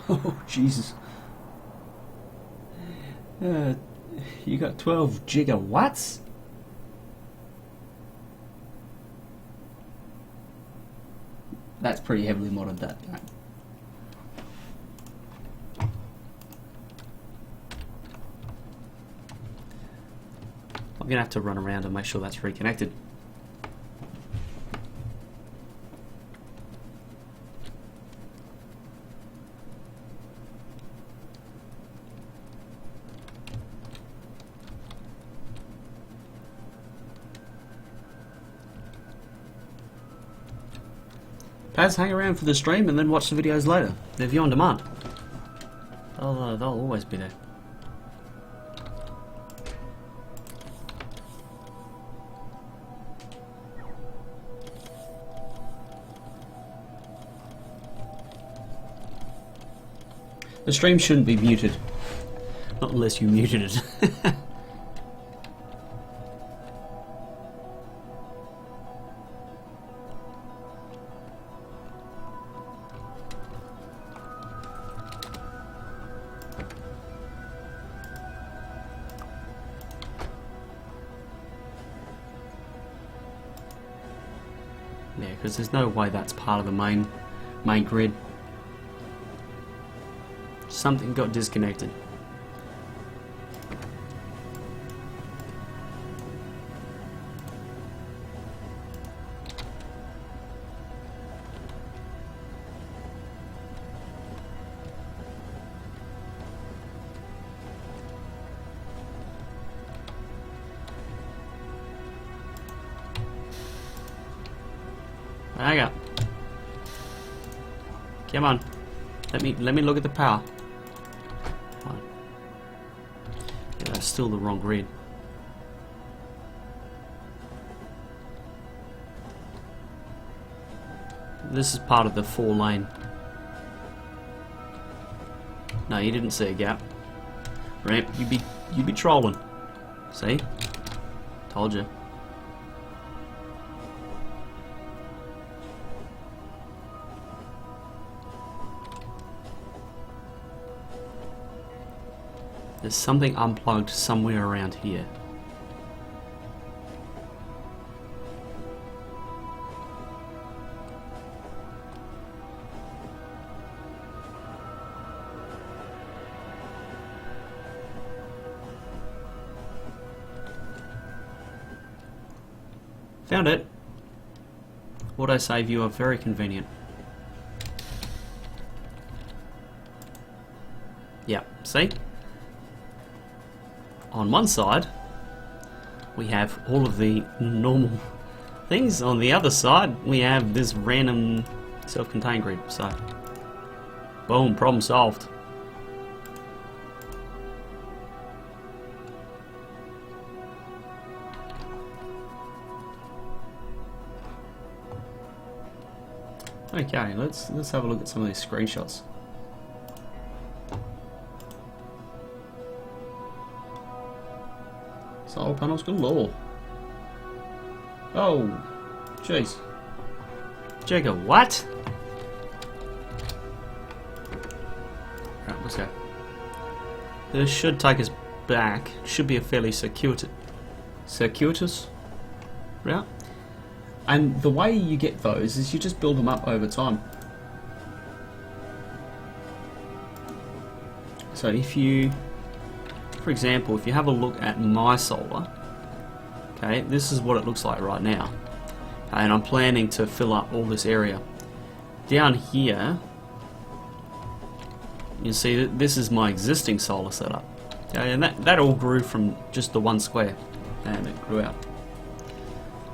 Oh, Jesus. You got 12 gigawatts? That's pretty heavily modded, that. Right. I'm gonna have to run around and make sure that's reconnected. Paz, hang around for the stream and then watch the videos later. They're view on demand. They'll always be there. The stream shouldn't be muted. Not unless you muted it. Yeah, because there's no way that's part of the main grid. Something got disconnected. Hang up. Come on. Let me look at the power. Yeah, that's still the wrong grid. This is part of the 4-lane. No, you didn't see a gap. Ramp, you'd be trolling. See? Told you. There's something unplugged somewhere around here. Found it. Auto save, you are very convenient. Yeah, see? On one side, we have all of the normal things. On the other side, we have this random self-contained grid. So, boom, problem solved. Okay, let's have a look at some of these screenshots. Solar panels galore. Oh, jeez. Jagger, what? Right, let's go. This should take us back. Should be a fairly circuitous route. And the way you get those is you just build them up over time. So if you, for example, if you have a look at my solar, okay, this is what it looks like right now. And I'm planning to fill up all this area. Down here, you see that this is my existing solar setup. Okay, and that all grew from just the 1 square, and it grew out.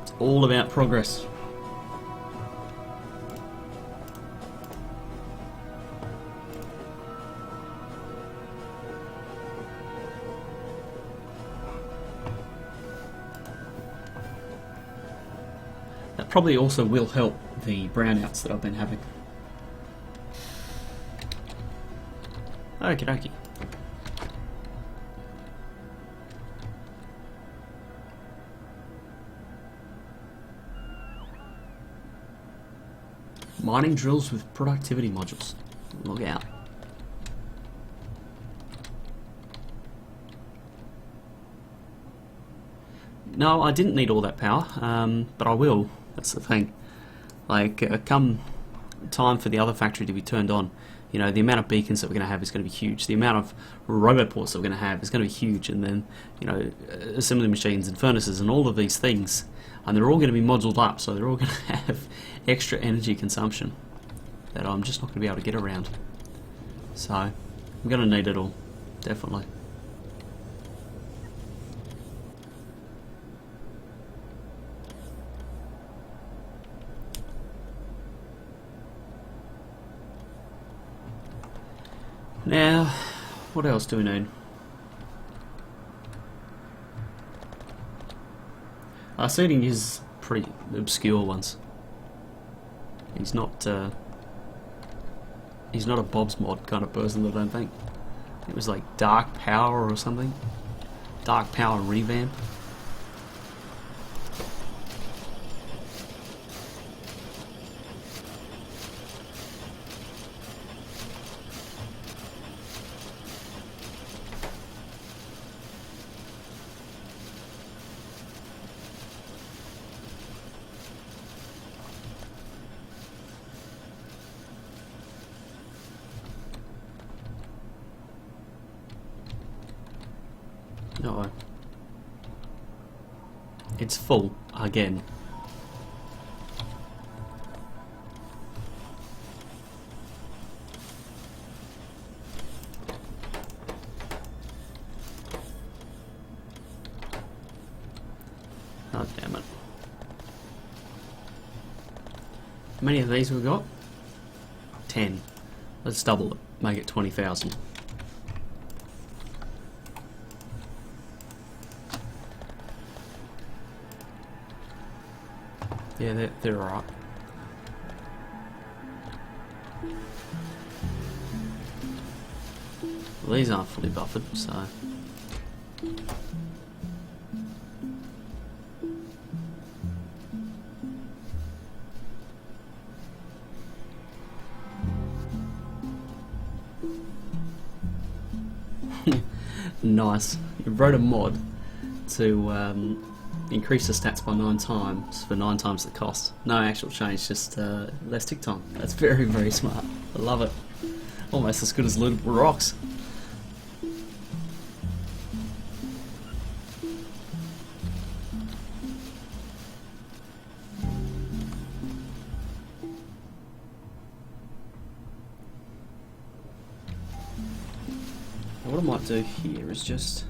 It's all about progress. That probably also will help the brownouts that I've been having. Okie dokie. Mining drills with productivity modules. Look out. No, I didn't need all that power, but I will. That's the thing. Like, come time for the other factory to be turned on, you know, the amount of beacons that we're going to have is going to be huge. The amount of roboports that we're going to have is going to be huge. And then, you know, assembly machines and furnaces and all of these things, and they're all going to be moduled up, so they're all going to have extra energy consumption that I'm just not going to be able to get around. So, I'm going to need it all, definitely. Now, what else do we need? Our seating is pretty obscure ones. He's not a Bob's Mod kind of person, I don't think. It was like Dark Power or something. Dark Power Revamp. No. It's full again. Oh, damn it. How many of these we got? 10. Let's double it. Make it 20,000. Yeah, they're alright. Well, these aren't fully buffered, so... Nice. You wrote a mod to increase the stats by 9 times for 9 times the cost. No actual change, just less tick time. That's very, very smart. I love it. Almost as good as lootable rocks. What I might do here is just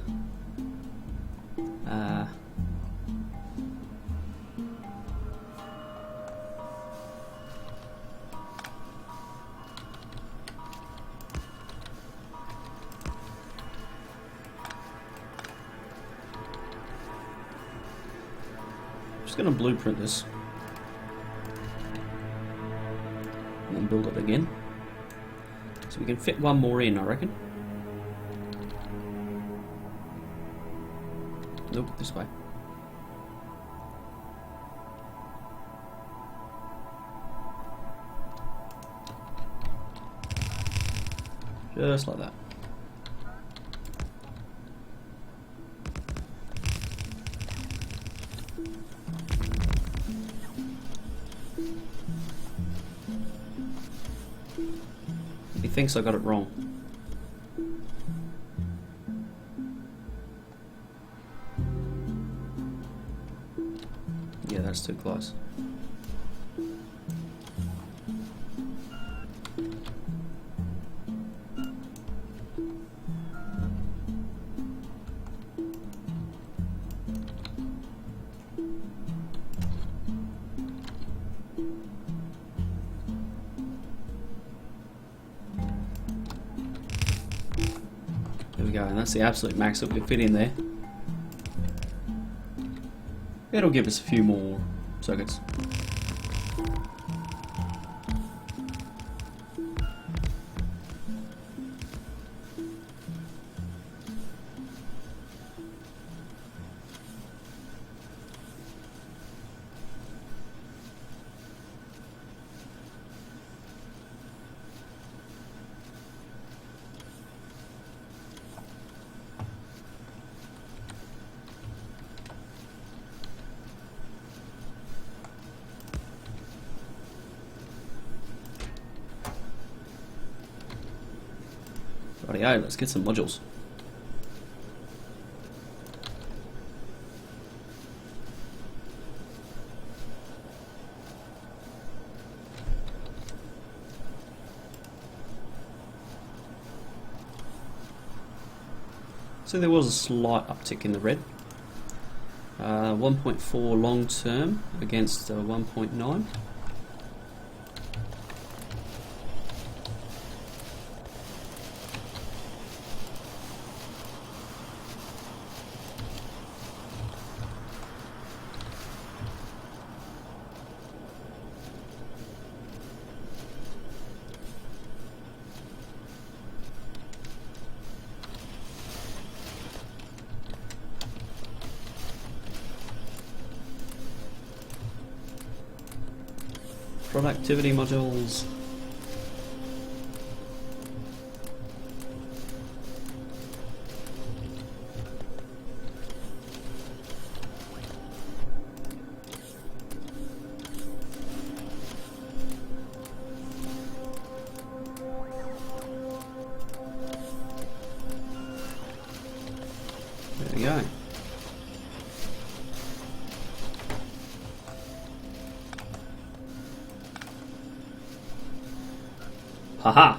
just going to blueprint this and then build it again, so we can fit one more in, I reckon. Nope, this way. Just like that. He thinks I got it wrong. Yeah, that's too close. There we go, and that's the absolute max that we fit in there. It'll give us a few more circuits. Rightio, let's get some modules. So there was a slight uptick in the red. 1.4 long term against 1.9. Productivity modules. There we go. Haha!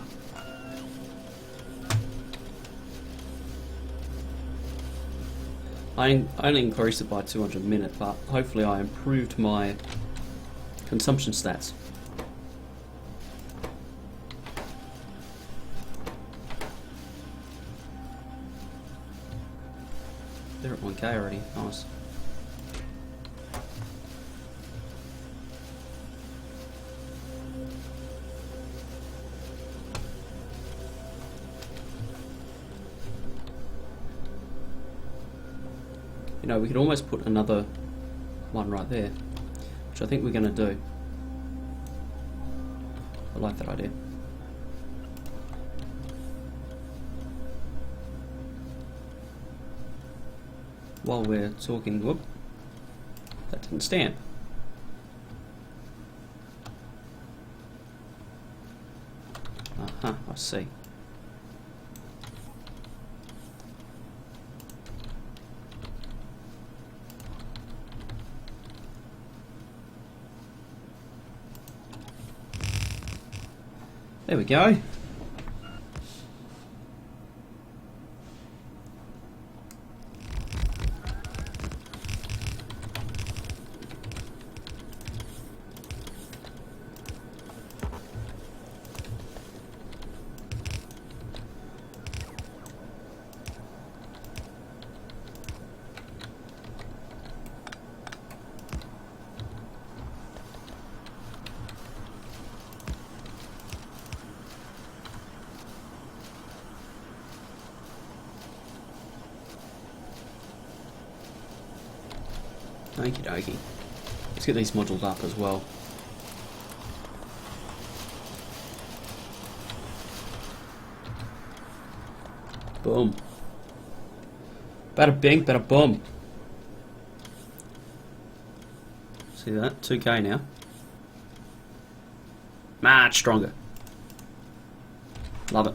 I only increased it by 200 minutes, but hopefully I improved my consumption stats. They're at 1k already, nice. You know, we could almost put another one right there, which I think we're going to do. I like that idea. While we're talking, whoop, that didn't stamp. I see. There we go. Okie dokie. Let's get these modules up as well. Boom. Bada bing, bada boom. See that? 2k now. Much stronger. Love it.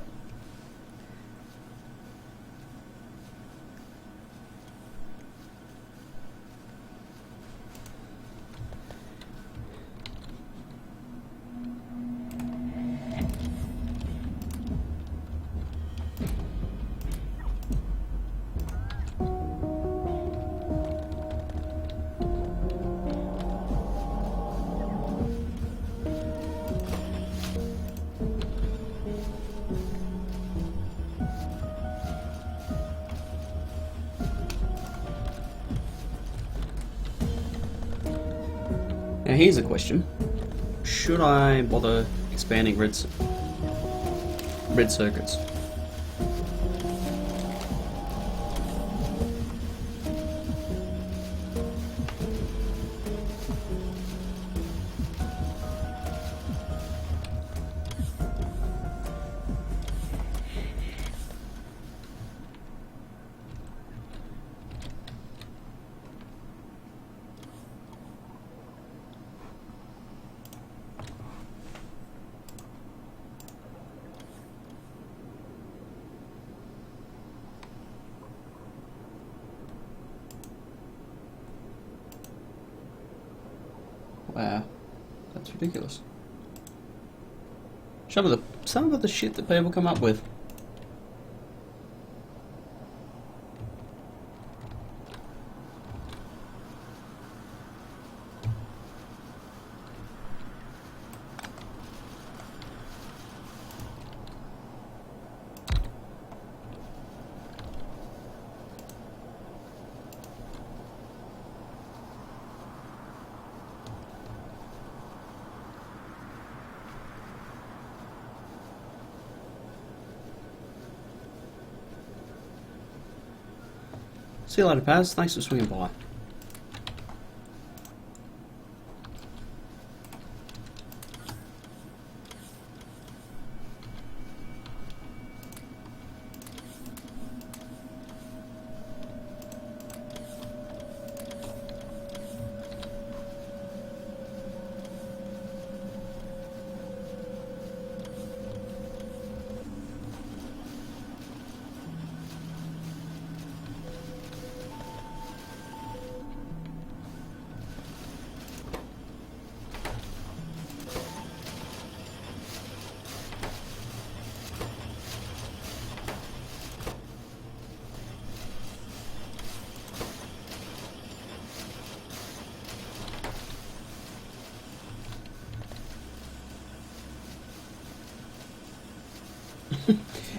Now here's a question. Should I bother expanding red circuits? It's ridiculous. Some of the shit that people come up with. See you later, Paz. Thanks for swinging by.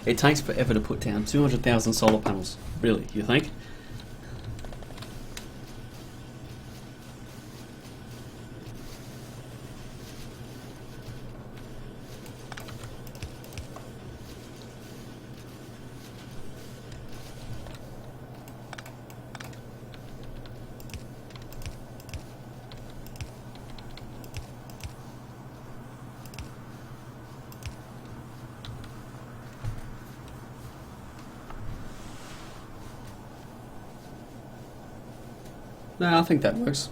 It takes forever to put down 200,000 solar panels. Really, you think? No, I think that works.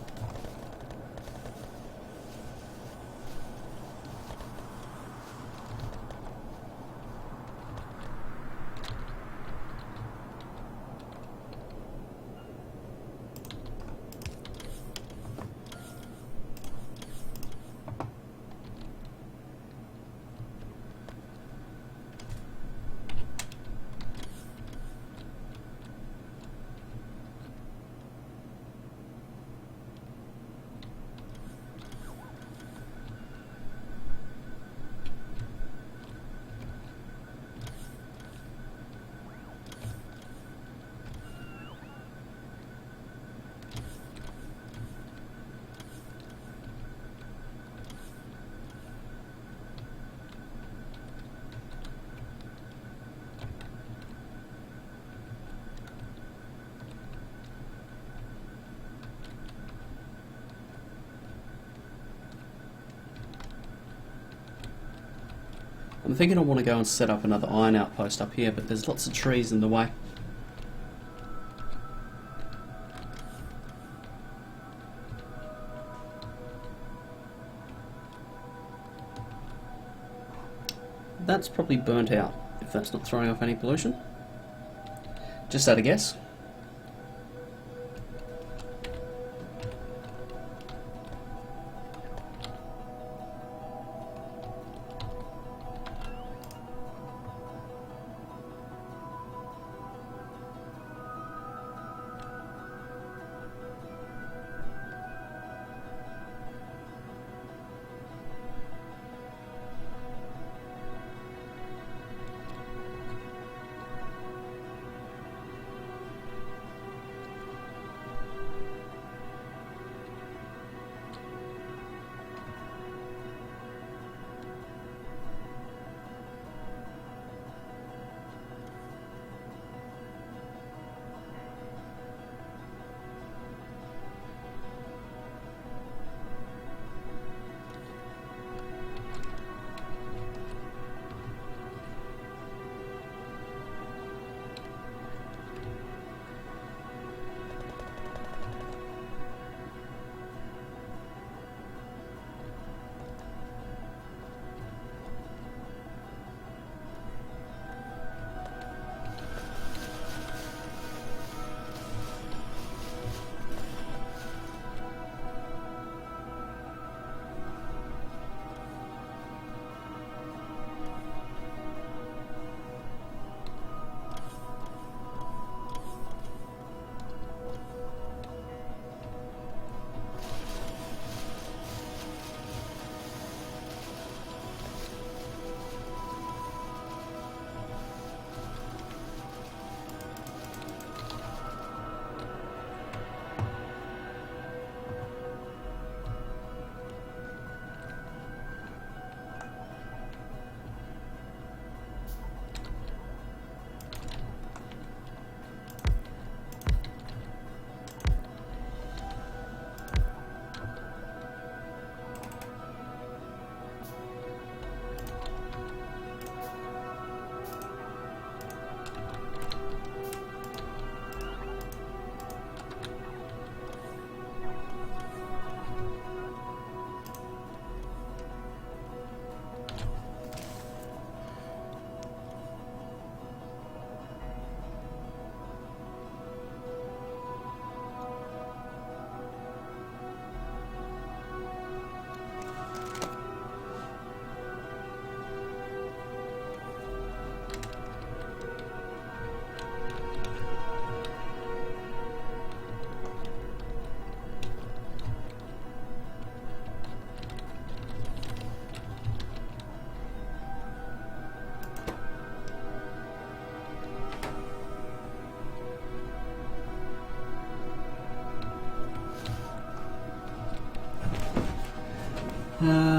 I'm thinking I want to go and set up another iron outpost up here, but there's lots of trees in the way. That's probably burnt out, if that's not throwing off any pollution. Just at a guess.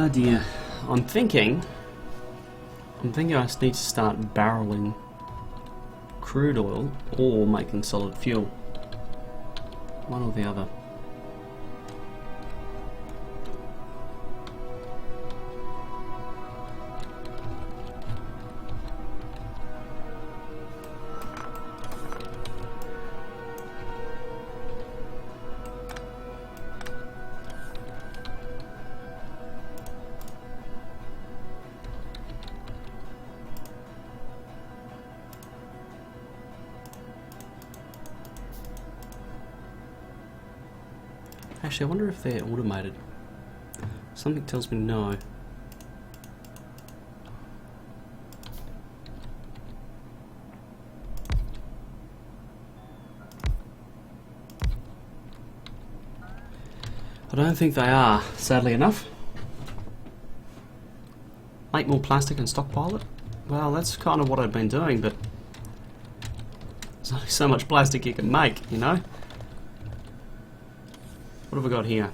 Ah dear. I'm thinking I just need to start barreling crude oil or making solid fuel. One or the other. Actually, I wonder if they're automated. Something tells me no. I don't think they are, sadly enough. Make more plastic and stockpile it? Well, that's kind of what I've been doing, but there's only so much plastic you can make, you know? What have we got here?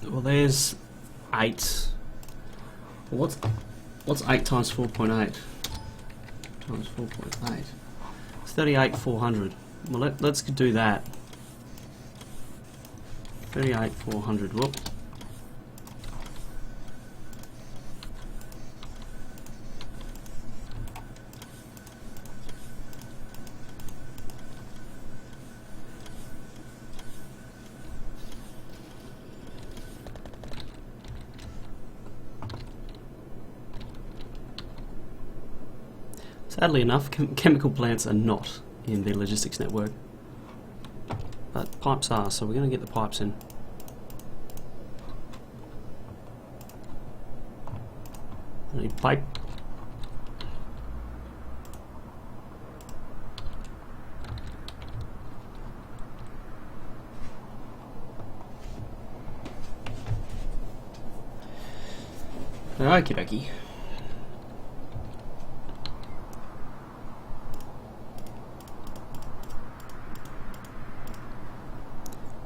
Well, there's 8. Well, what's 8 times 4.8? Times 4.8. It's 38,400. Well, let's do that. 38,400. Whoop. Sadly enough, chemical plants are not in the logistics network, but pipes are, so we're going to get the pipes in. I need pipe. Okie dokie.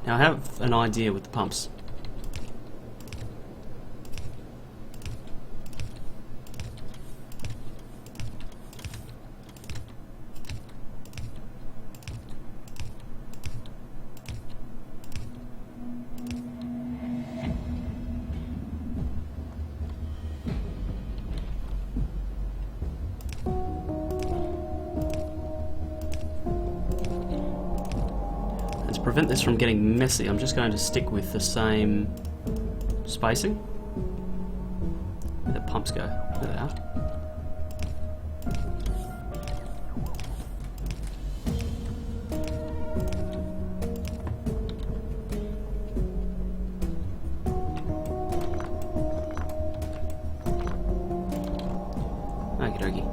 Now I have an idea with the pumps. To prevent this from getting messy, I'm just going to stick with the same spacing. Where the pumps go? There they are. Okie dokie.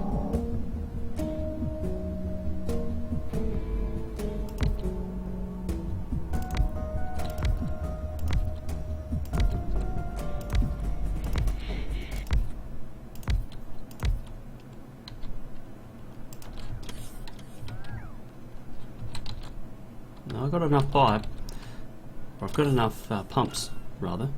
Now I've got enough pipe, or I've got enough pumps, rather.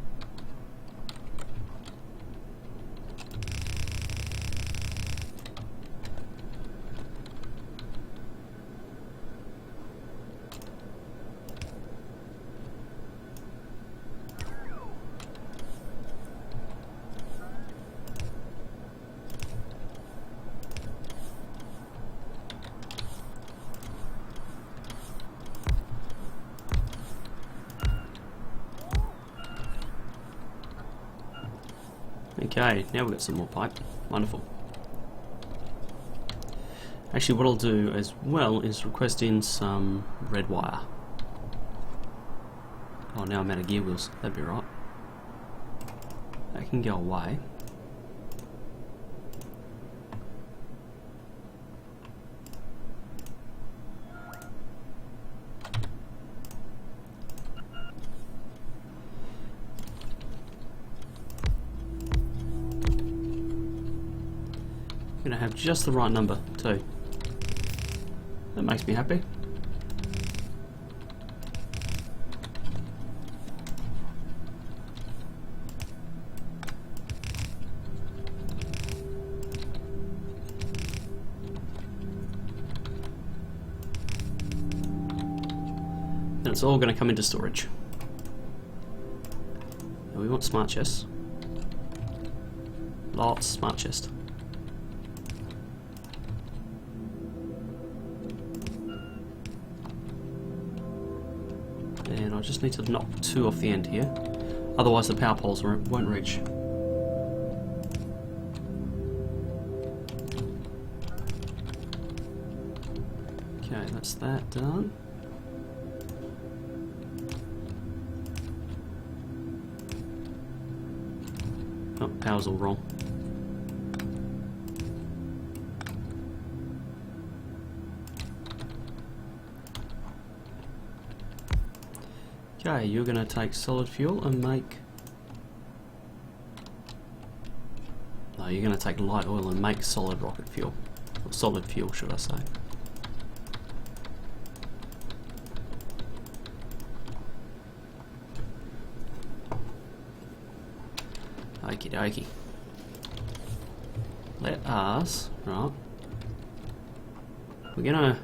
Okay, now we've got some more pipe. Wonderful. Actually, what I'll do as well is request in some red wire. Oh, now I'm out of gear wheels. That'd be right. That can go away. Gonna have just the right number too. That makes me happy. it's all going to come into storage. And we want smart chests. Lots of smart chest. And I just need to knock 2 off the end here. Otherwise the power poles won't reach. Okay, that's that done. Oh, power's all wrong. Okay, you're going to take solid fuel and make... No, you're going to take light oil and make solid rocket fuel. Or solid fuel, should I say. Okie dokie. Let us... Right. We're going to...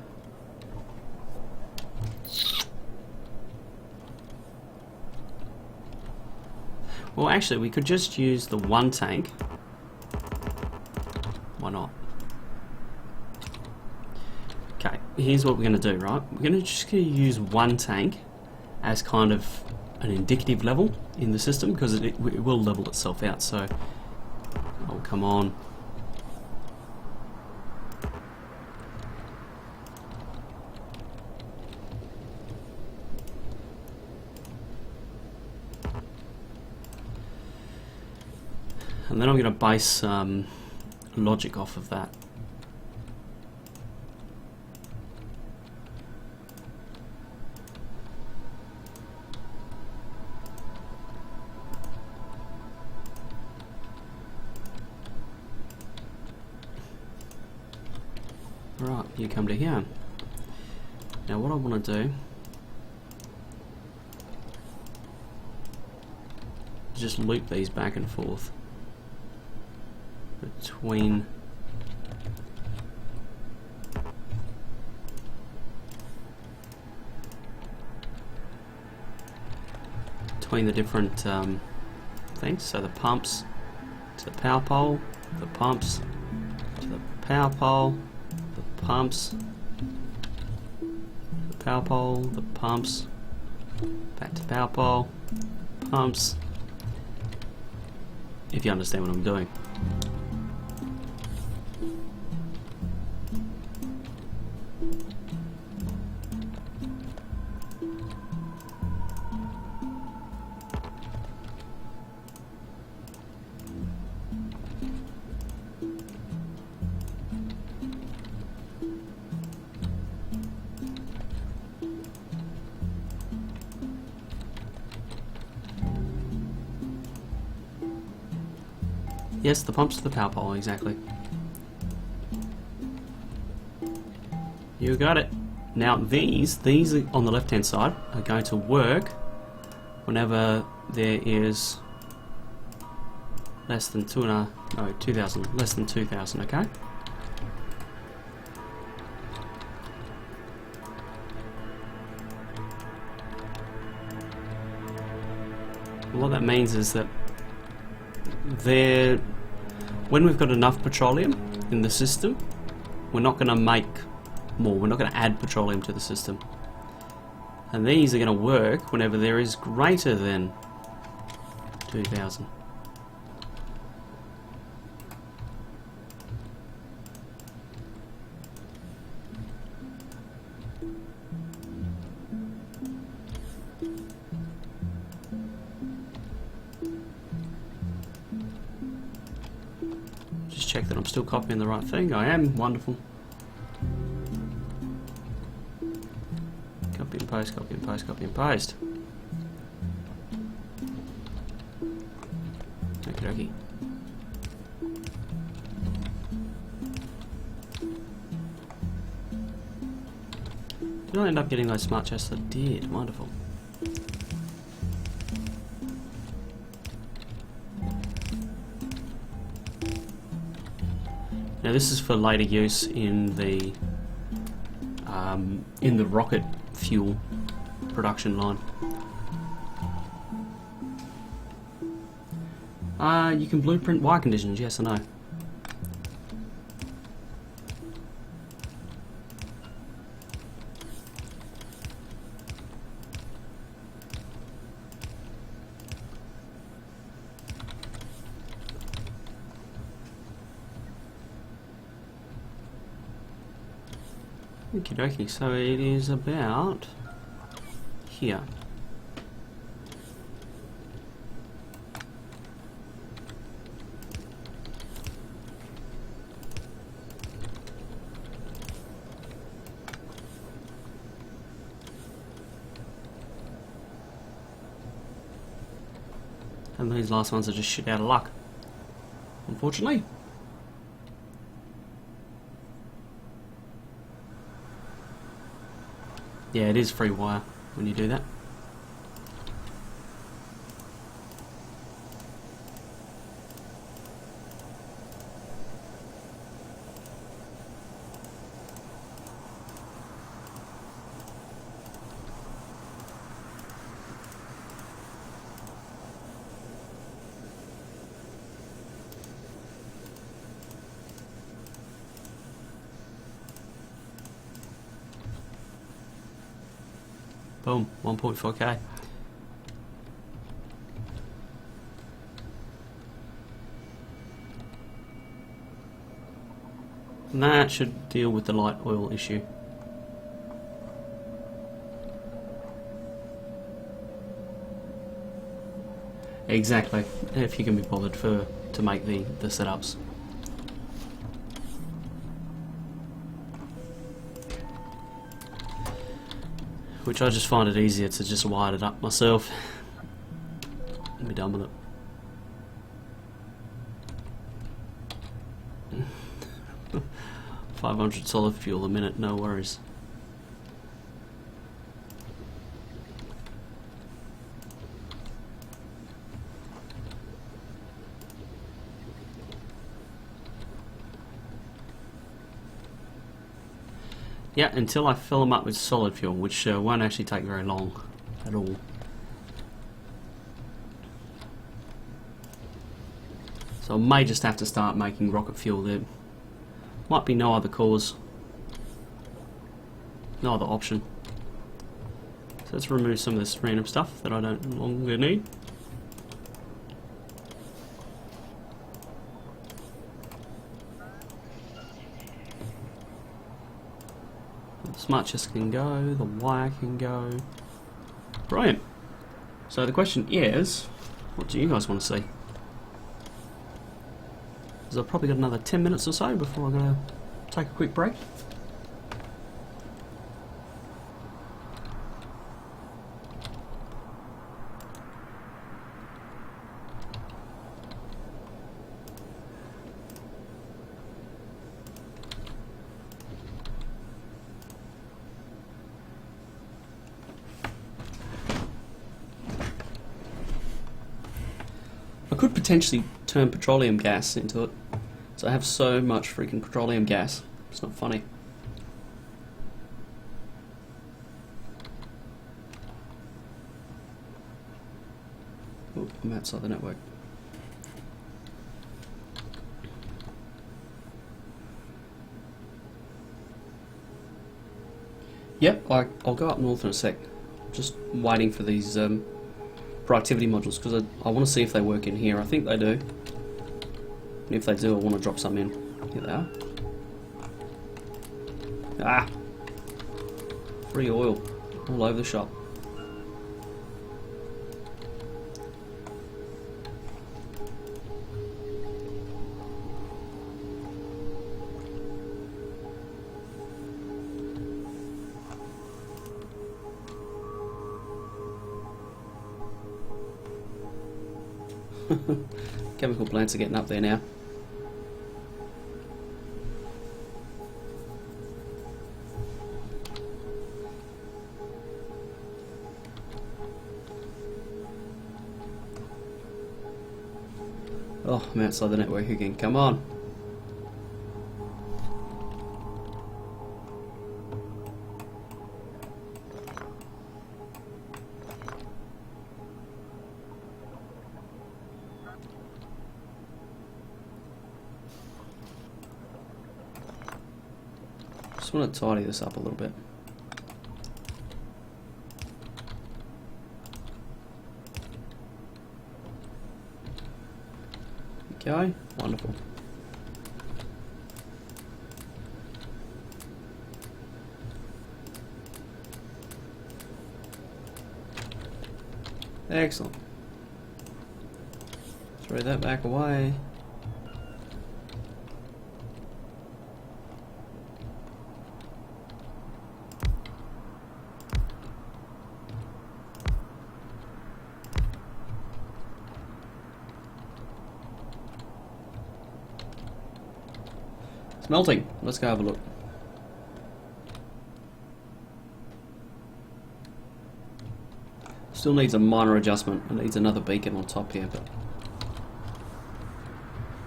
Well, actually, we could just use the 1 tank. Why not? Okay, here's what we're going to do, right? We're just going to use 1 tank as kind of an indicative level in the system, because it will level itself out, so... Oh, come on. And then I'm going to base logic off of that. Right, you come to here. Now what I want to do is just loop these back and forth between the different things. So the pumps to the power pole, the pumps to the power pole, the pumps, the power pole, the pumps, back to power pole, pumps. If you understand what I'm doing. Yes, the pumps to the power pole, exactly. You got it. Now these on the left hand side are going to work whenever there is less than 2,000, less than 2,000, okay? What that means is that when we've got enough petroleum in the system, we're not going to make more, we're not going to add petroleum to the system. And these are going to work whenever there is greater than 2,000. Just check that I'm still copying the right thing. I am. Wonderful. Copy and paste, copy and paste, copy and paste. Okie dokie. Did I end up getting those smart chests? I did. Wonderful. Now this is for later use in the rocket fuel production line. You can blueprint wire conditions, yes I know. Okie dokie, so it is about here. And these last ones are just shit out of luck, unfortunately. Yeah, it is free wire when you do that. Boom, 1.4k. And that should deal with the light oil issue. Exactly, if you can be bothered to make the setups. Which I just find it easier to just wire it up myself and be done with it. 500 solid fuel a minute, no worries. Yeah, until I fill them up with solid fuel, which won't actually take very long at all. So I may just have to start making rocket fuel there. Might be no other cause. No other option. So let's remove some of this random stuff that I don't longer need. The smart chest can go, the wire can go. Brilliant. So the question is, what do you guys want to see? Because I've probably got another 10 minutes or so before I'm going to take a quick break. I could potentially turn petroleum gas into it. So I have so much freaking petroleum gas. It's not funny. Oh, I'm outside the network. Yep, I'll go up north in a sec. Just waiting for these productivity modules because I want to see if they work in here. I think they do. And if they do, I want to drop some in. Here they are. Ah! Free oil all over the shop. Chemical plants are getting up there now. Oh, I'm outside the network again. Come on. Just want to tidy this up a little bit. Okay, wonderful. Excellent. Throw that back away. Smelting. Let's go have a look. Still needs a minor adjustment. It needs another beacon on top here, but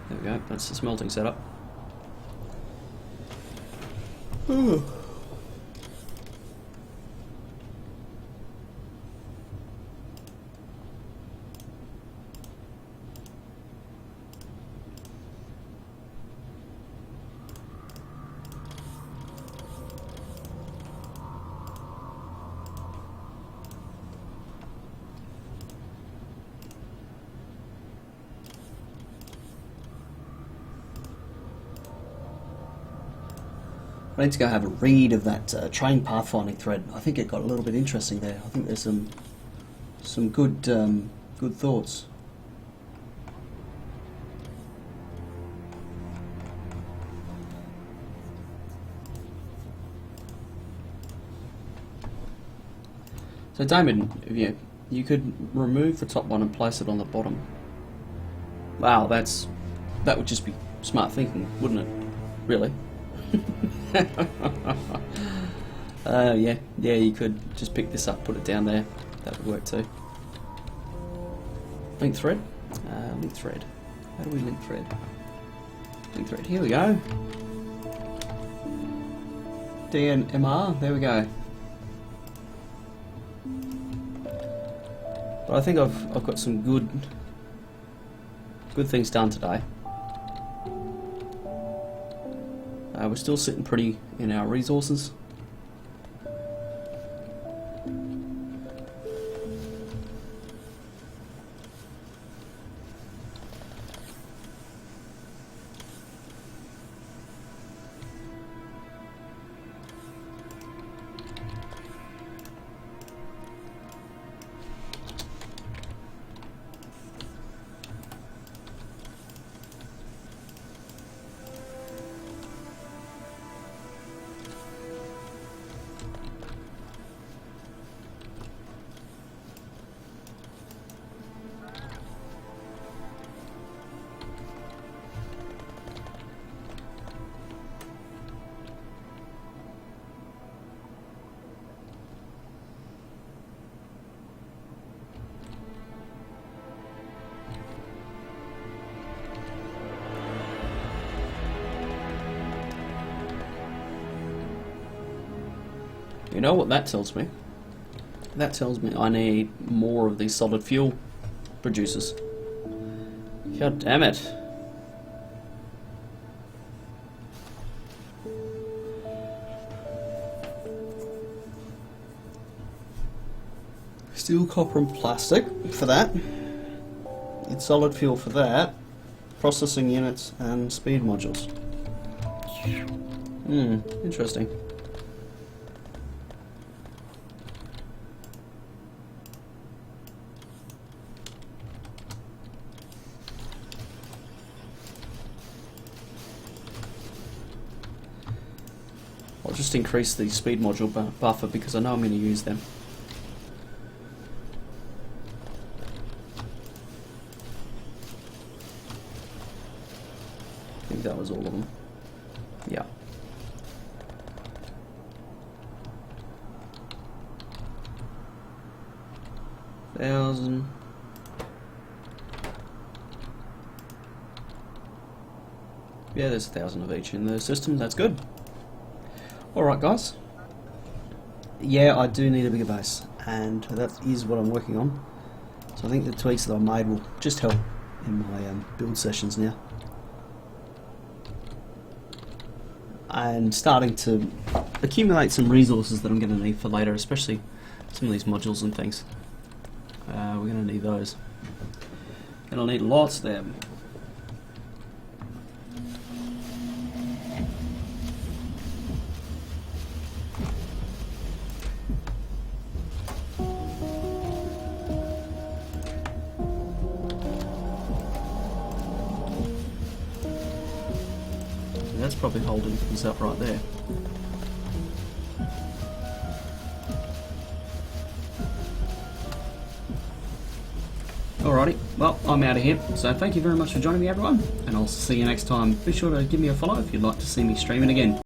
there we go. That's the smelting setup. I need to go have a read of that train pathfinding thread. I think it got a little bit interesting there. I think there's some good good thoughts. So Damon, if you could remove the top one and place it on the bottom. Wow, that would just be smart thinking, wouldn't it? Really? Yeah, you could just pick this up, put it down there. That would work too. Link thread? Link thread. How do we link thread? Link thread, here we go. DNMR, there we go. But I think I've got some good things done today. We're still sitting pretty in our resources. You know what that tells me? That tells me I need more of these solid fuel producers. God damn it. Steel, copper and plastic for that. It's solid fuel for that. Processing units and speed modules. Interesting. I'll just increase the speed module buffer because I know I'm going to use them. I think that was all of them. Yeah. $1,000. Yeah, there's 1,000 of each in the system. That's good. Alright guys, yeah, I do need a bigger base, and that is what I'm working on. So I think the tweaks that I made will just help in my build sessions now. and starting to accumulate some resources that I'm going to need for later, especially some of these modules and things. We're going to need those. Going to need lots of them. That's probably holding things up right there. Alrighty, well, I'm out of here, so thank you very much for joining me, everyone, and I'll see you next time. Be sure to give me a follow if you'd like to see me streaming again.